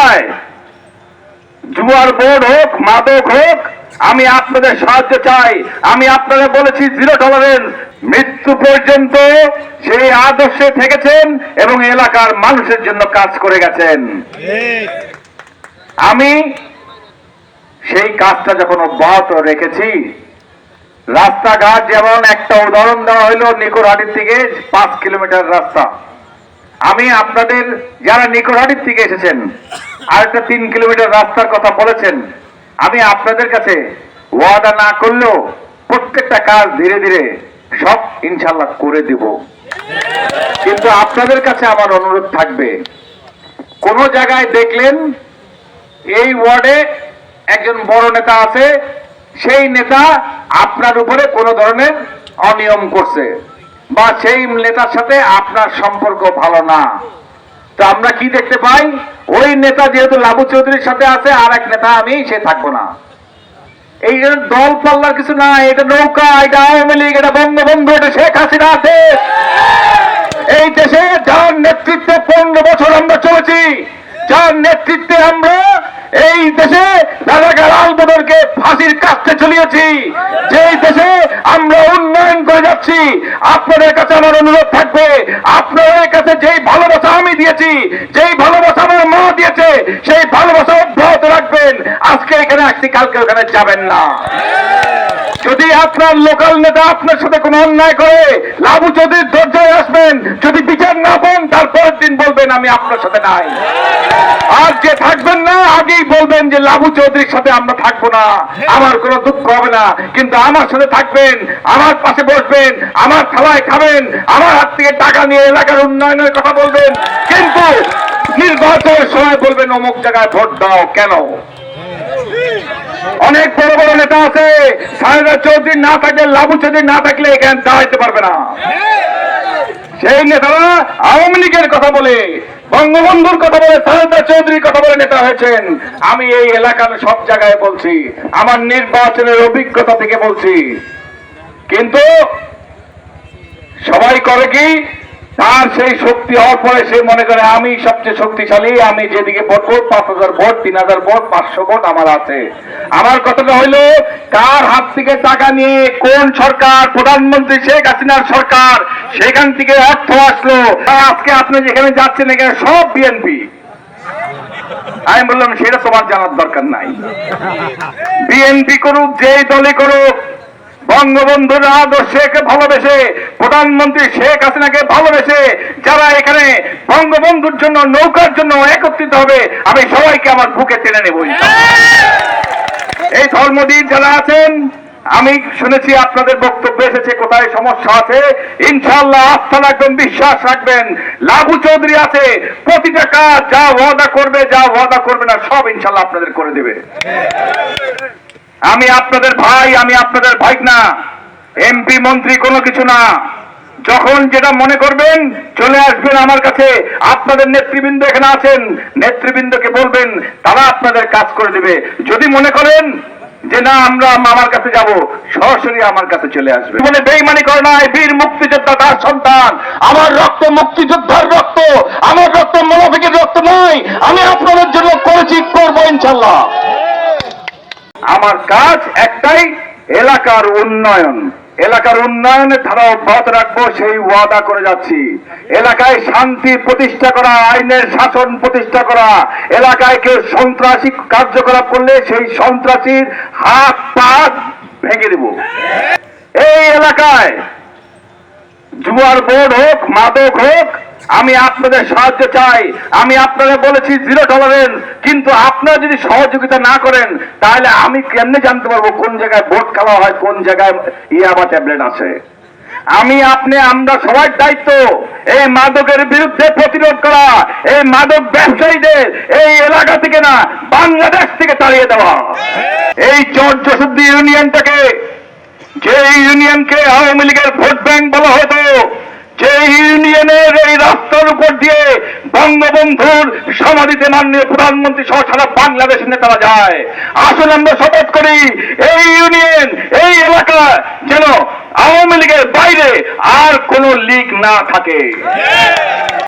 এলাকায় জুয়ার বোর্ড হোক, মাদক হোক, আমি আপনাদের সাহায্য চাই। আমি আপনাদের বলেছি জিরো টলারেন্স, মৃত্যু পর্যন্ত সেই আদর্শে থেকেছেন এবং এলাকার মানুষের জন্য কাজ করে গেছেন। আমি সেই কাজটা যখন অব্যাহত রেখেছি, রাস্তাঘাট যেমন একটা উদাহরণ দেওয়া হইল, নিকোরহাটির থেকে 5 কিলোমিটার রাস্তা, আমি আপনাদের যারা নিকোরহাটির থেকে এসেছেন আরেকটা 3 কিলোমিটার রাস্তার কথা বলেছেন, আমি আপনাদের কাছে ওয়াদা না করলেও প্রত্যেকটা কাজ ধীরে ধীরে সব ইনশাল্লাহ করে দেব। কিন্তু আপনাদের কাছে আমার অনুরোধ থাকবে, কোন জায়গায় দেখলেন এই ওয়ার্ডে একজন বড় নেতা আছে, সেই নেতা আপনার উপরে কোনো ধরনের অনিয়ম করছে বা সেই নেতার সাথে আপনার সম্পর্ক ভালো না, তো আমরা কি দেখতে পাই, ওই নেতা যেহেতু লাবু চৌধুরীর সাথে আছে, আর এক নেতা আমি সে থাকবো না। এই দল পাল্লার কিছু না, এটা নৌকা, এটা আওয়ামী লীগ, এটা বঙ্গবন্ধু, এটা শেখ হাসিনা দেশ। এই দেশে যার নেতৃত্বে 15 বছর আমরা চলেছি, যার নেতৃত্বে আমরা এই দেশে রাজাকার আলবদরকে ফাঁসির কাস্তে ঝুলিয়েছি, যেই দেশে আমরা উন্নয়ন করে যাচ্ছি, আপনাদের কাছে আমার অনুরোধ থাকবে, আপনাদের কাছে যেই ভালোবাসা আমি দিয়েছি, যেই ভালোবাসা আমার মা দিয়েছে, সেই ভালোবাসা অব্যাহত রাখবেন। আজকে এখানে আসছি, কালকে ওখানে যাবেন না। যদি আপনার লোকাল নেতা আপনার সাথে কোনো অন্যায় করে, লাবু চৌধুরীর দরজায় আসবেন, যদি বিচার না পান তারপরের দিন বলবেন আমি আপনার সাথে নাই। আর যে থাকবেন না, আগেই বলবেন যে লাবু চৌধুরীর সাথে আমরা থাকবো না, আমার কোনো দুঃখ হবে না, কিন্তু আমার সাথে থাকবেন, আমার পাশে বসবেন, আমার থালায় খাবেন, আমার হাত থেকে টাকা নিয়ে এলাকার উন্নয়নের কথা বলবেন, কিন্তু নির্বাচনের সময় বলবেন অমুক জায়গায় ভোট দাও কেন। অনেক বড় বড় নেতা আছে, সাহেদা চৌধুরী না থাকলে, লাবু চৌধুরী না থাকলে এখানে দাঁড়াইতে পারবে না। সেই নেতারা আওয়ামী লীগের কথা বলে, বঙ্গবন্ধুর কথা বলে, সাহেদা চৌধুরীর কথা বলে নেতা হয়েছেন। আমি এই এলাকার সব জায়গায় বলছি, আমার নির্বাচনের অভিজ্ঞতা থেকে বলছি। কিন্তু সবাই করে কি, তার সেই শক্তি হওয়ার পরে সে মনে করে আমি সবচেয়ে শক্তিশালী, আমি যেদিকে ভোট করব 5,000 ভোট, 3,000 ভোট, 500 ভোট আমার আছে। আমার কথাটা হইলো, কার হাত থেকে টাকা নিয়ে কোন সরকার, প্রধানমন্ত্রী শেখ হাসিনার সরকার, সেখান থেকে অর্থ আসলো, আজকে আপনি যেখানে যাচ্ছেন এখানে সব বিএনপি। আমি বললাম সেটা তোমার জানার দরকার নাই, বিএনপি করুক, যেই দলে করুক, বঙ্গবন্ধুর আদর্শকে ভালোবেসে, প্রধানমন্ত্রী শেখ হাসিনাকে ভালোবেসে যারা এখানে বঙ্গবন্ধুর জন্য, নৌকার জন্য একত্রিত হবে, আমি সবাইকে আমার বুকে টেনে নেব। এই ধর্মদীপ যারা আছেন, আমি শুনেছি আপনাদের বক্তব্য এসেছে কোথায় সমস্যা আছে, ইনশাআল্লাহ আস্থা রাখবেন, বিশ্বাস রাখবেন। লাবু চৌধুরী আছে, প্রতিটা কাজ যা ওয়াদা করবে, যা ওয়াদা করবে না সব ইনশাআল্লাহ আপনাদের করে দেবে। আমি আপনাদের ভাই, আমি আপনাদের ভাইকনা, এমপি মন্ত্রী কোনো কিছু না। যখন যেটা মনে করবেন চলে আসবেন আমার কাছে, আপনাদের নেতৃবৃন্দ এখানে আছেন, নেতৃবৃন্দকে বলবেন, তারা আপনাদের কাজ করে দেবে। যদি মনে করেন যে না আমরা আমার কাছে যাব, সরাসরি আমার কাছে চলে আসবে। মানে বেইমানি করে নাই, বীর মুক্তিযোদ্ধা তার সন্তান, আমার রক্ত মুক্তিযোদ্ধার রক্ত, আমার রক্ত মুনাফিকের রক্ত নয়। আমি আপনাদের জন্য করেছি, করবো ইনশাল্লাহ। আমার কাজ একটাই, এলাকার উন্নয়ন, এলাকার উন্নয়নের ধারা অব্যাহত রাখবো, সেই ওয়াদা করে যাচ্ছি। এলাকায় শান্তি প্রতিষ্ঠা করা, আইনের শাসন প্রতিষ্ঠা করা, এলাকায় কেউ সন্ত্রাসী কার্যকলাপ করলে সেই সন্ত্রাসীর হাত পা ভেঙে দেব। এই এলাকায় জুয়ার বোর্ড হোক, মাদক হোক, আমি আপনাদের সাহায্য চাই। আমি আপনাদের বলেছি জিরো টলারেন্স, কিন্তু আপনারা যদি সহযোগিতা না করেন তাহলে আমি কেমনে জানতে পারবো কোন জায়গায় ভোট খেলা হয়, কোন জায়গায় ইয়াবা ট্যাবলেট আছে। আমি আপনি আমরা সবার দায়িত্ব এই মাদকের বিরুদ্ধে প্রতিরোধ করা, এই মাদক ব্যবসায়ীদের এই এলাকা থেকে না, বাংলাদেশ থেকে তাড়িয়ে দেওয়া। এই চরজশুদ্ধি ইউনিয়নটাকে, যে ইউনিয়নকে আওয়ামী লীগের ভোট ব্যাংক বলা হতো, যে ইউনিয়নের এই রাস্তার উপর দিয়ে বঙ্গবন্ধুর সমাধিতে মাননীয় প্রধানমন্ত্রী সহ সারা বাংলাদেশের নেতারা যায়, আসলে আমরা শপথ করি এই ইউনিয়ন, এই এলাকা যেন আওয়ামী লীগের বাইরে আর কোন লীগ না থাকে।